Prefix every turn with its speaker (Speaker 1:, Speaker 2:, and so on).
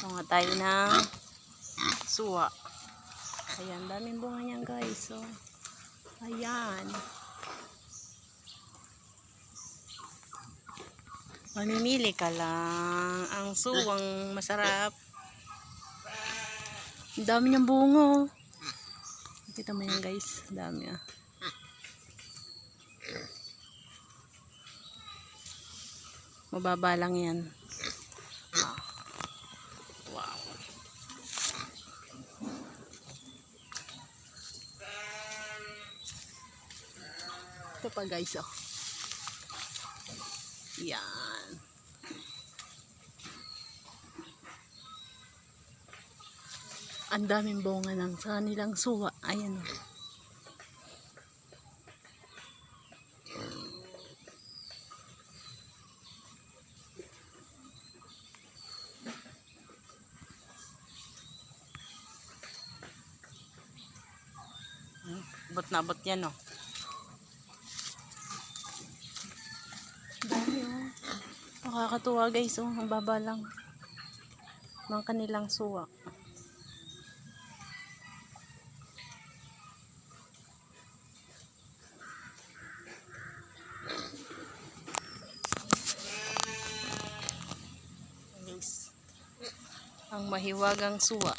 Speaker 1: Mga tayo ng suwa. Ayan, daming bunga niyan guys. So, ayan. Mamimili ka lang ang suwang masarap. Ang dami niyang bunga. Kita mo yan guys. Ang dami ah. Mababa lang yan. Wow. Ito pa guys oh. Yan. Ang daming bunga ng sa nilang suwa. Ayan oh. Bot na bot yan oh. Dami oh. Nakakatuwa guys oh. Ang baba lang ng kanilang suwa. Guys, ang mahiwagang suwa.